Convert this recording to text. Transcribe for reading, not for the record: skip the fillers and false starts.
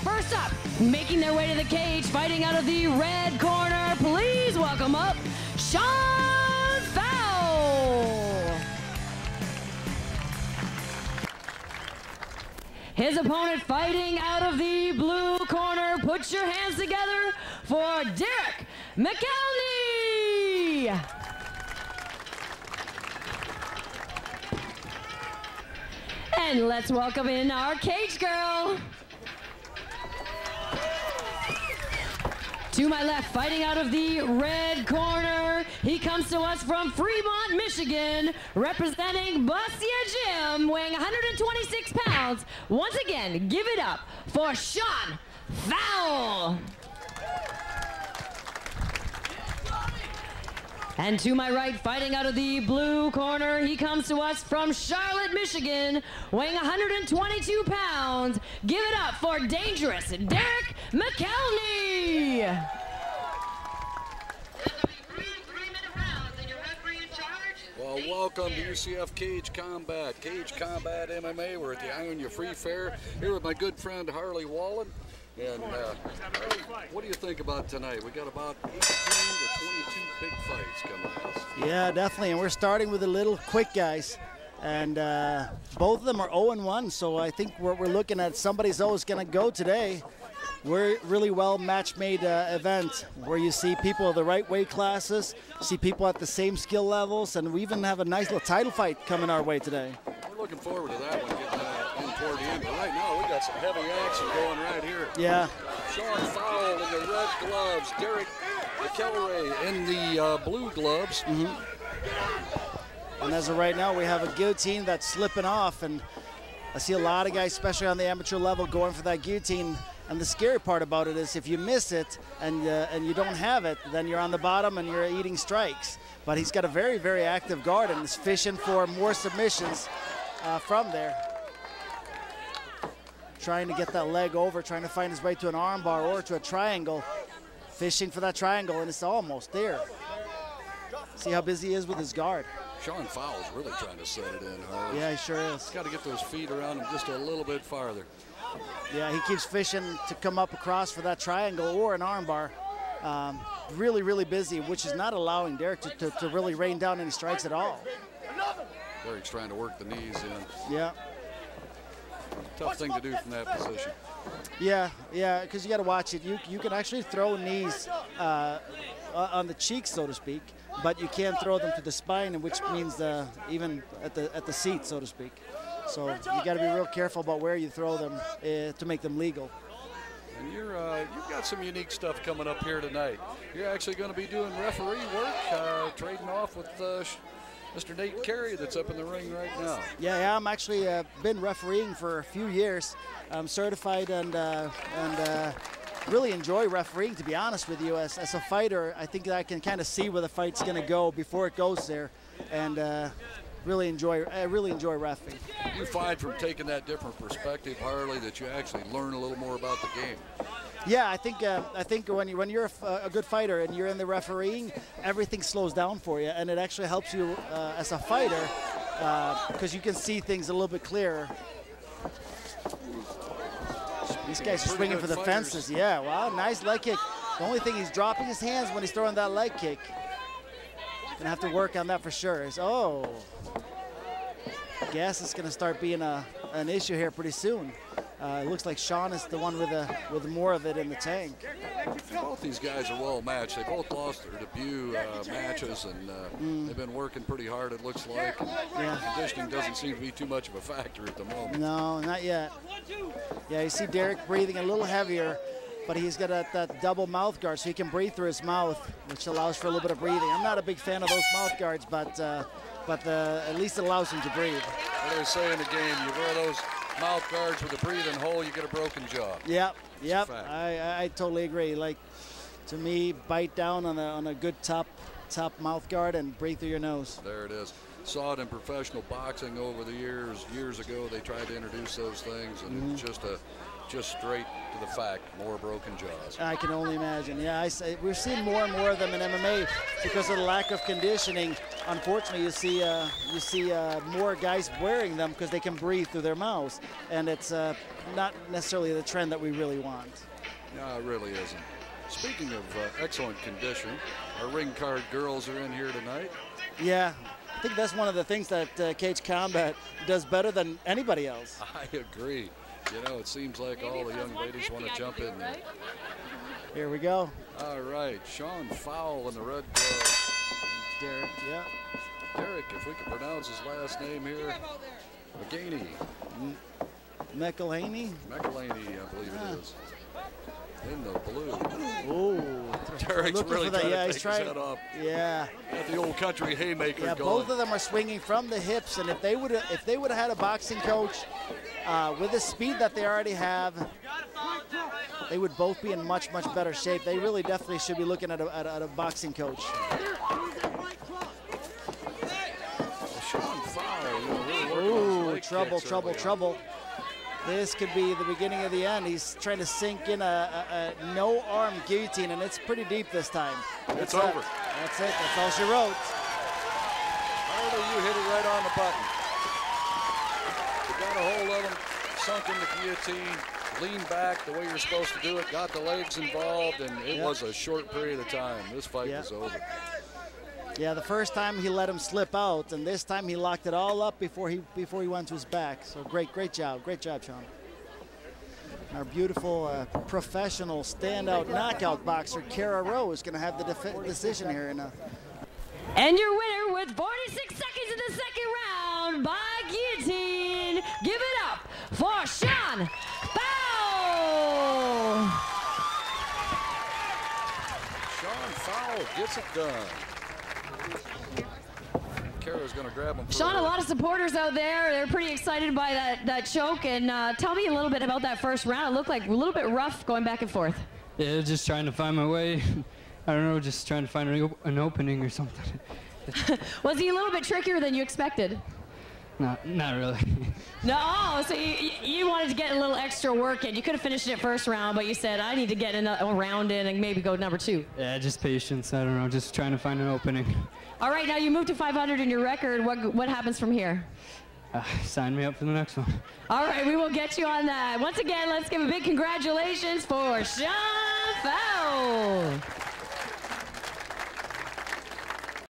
First up, making their way to the cage, fighting out of the red corner, please welcome up Fowle. His opponent fighting out of the blue corner, put your hands together for Derek McElney. And let's welcome in our cage girl. To my left, fighting out of the red corner, he comes to us from Fremont, Michigan, representing Bussia Gym, weighing 126 pounds. Once again, give it up for Sean Fowle. And to my right, fighting out of the blue corner, he comes to us from Charlotte, Michigan, weighing 122 pounds. Give it up for dangerous Derek McElney. Well, welcome to UCF Cage Combat MMA. We're at the Ionia Free Fair here with my good friend Harley Wallen. And what do you think about tonight? We got about 18 to 22 big fights coming at us. Yeah, definitely. And we're starting with the little quick guys. And both of them are 0-1, so I think we're looking at somebody's always going to go today. We're really well match-made event where you see people of the right weight classes, see people at the same skill levels, and we even have a nice little title fight coming our way today. We're looking forward to that one getting in toward the end. But right now, we got some heavy action going right here. Yeah. Sean Fowle in the red gloves, Derek McElney in the blue gloves. Mm-hmm. And as of right now, we have a guillotine that's slipping off, and I see a lot of guys, especially on the amateur level, going for that guillotine. And the scary part about it is if you miss it and you don't have it, then you're on the bottom and you're eating strikes. But he's got a very, very active guard and is fishing for more submissions from there. Trying to get that leg over, trying to find his way to an arm bar or to a triangle. Fishing for that triangle, and it's almost there. See how busy he is with his guard. Sean Fowle's really trying to set it in hard. Yeah, he sure is. He's got to get those feet around him just a little bit farther. Yeah, he keeps fishing to come up across for that triangle or an armbar. Really, really busy, which is not allowing Derek to really rain down any strikes at all. Derek's trying to work the knees in. Yeah. Tough thing to do from that position. Yeah, because you got to watch it. You can actually throw knees on the cheeks, so to speak, but you can't throw them to the spine, which means even at the seat, so to speak. So you got to be real careful about where you throw them to make them legal. And you've got some unique stuff coming up here tonight. You're actually going to be doing referee work, trading off with Mr. Nate Carey that's up in the ring right now. Yeah, I'm actually been refereeing for a few years. I'm certified and really enjoy refereing, to be honest with you. As a fighter, I think that I can kind of see where the fight's going to go before it goes there, and really enjoy reffing. You find from taking that different perspective, Harley, that you actually learn a little more about the game. Yeah, I think when you're a good fighter and you're in the refereeing, everything slows down for you, and it actually helps you as a fighter because you can see things a little bit clearer. These guys are swinging for the fences. Yeah, wow, nice leg kick. The only thing, he's dropping his hands when he's throwing that leg kick. Gonna have to work on that for sure. Oh, I guess it's gonna start being an issue here pretty soon. It looks like Sean is the one with more of it in the tank. Both these guys are well matched. They both lost their debut matches, and they've been working pretty hard, it looks like. And conditioning doesn't seem to be too much of a factor at the moment. No, not yet. Yeah, you see Derek breathing a little heavier, but he's got that double mouth guard, so he can breathe through his mouth, which allows for a little bit of breathing. I'm not a big fan of those mouth guards, but at least it allows him to breathe. What do they say in the game? You wear those mouth guards with a breathing hole, you get a broken jaw. Yep. I totally agree. Like, to me, bite down on a good top mouth guard and breathe through your nose. There it is. saw it in professional boxing over the years. Years ago, they tried to introduce those things, and it's just straight to the fact, more broken jaws. I can only imagine. Yeah, we're seeing more and more of them in MMA because of the lack of conditioning. Unfortunately, you see more guys wearing them because they can breathe through their mouths, and it's not necessarily the trend that we really want. No, it really isn't. Speaking of excellent condition, our ring card girls are in here tonight. Yeah, I think that's one of the things that Cage Combat does better than anybody else. I agree. You know, it seems like all the young ladies want to jump in there. Here we go. All right, Sean Fowle in the red glove. Derek, yeah. Derek, if we can pronounce his last name here. McGaney. McElhaney? McElhaney, I believe it is. In the blue. Oh, Derek's really trying to take his head off. Yeah. Got the old country haymaker yeah, going. Both of them are swinging from the hips, and if they would have had a boxing coach with the speed that they already have, they would both be in much better shape. They really definitely should be looking at a boxing coach. Sean Fowle, you know, really working on his leg kicks trouble. This could be the beginning of the end. He's trying to sink in a no-arm guillotine, and it's pretty deep this time. It's over. That's it. That's all she wrote. Harley, you hit it right on the button. You got a hold of him, sunk in the guillotine, leaned back the way you're supposed to do it, got the legs involved, and it was a short period of time. This fight was over. Yeah, the first time he let him slip out, and this time he locked it all up before he went to his back. So great job, Sean. Our beautiful professional standout knockout boxer, Kara Rowe, is going to have the decision here. And your winner with 46 seconds in the second round by guillotine. Give it up for Sean Fowle. Sean Fowle gets it done. Kara's going to grab him. Sean, a lot of supporters out there. They're pretty excited by that choke. And tell me a little bit about that first round. It looked like a little bit rough going back and forth. Yeah, just trying to find my way. I don't know, just trying to find an opening or something. Was he a little bit trickier than you expected? No, not really. No, so you wanted to get a little extra work in. You could have finished it first round, but you said, I need to get a round in and maybe go number 2. Yeah, just patience. I don't know, just trying to find an opening. All right, now you moved to 500 in your record. What happens from here? Sign me up for the next one. All right, we will get you on that. Once again, let's give a big congratulations for Sean Fowle.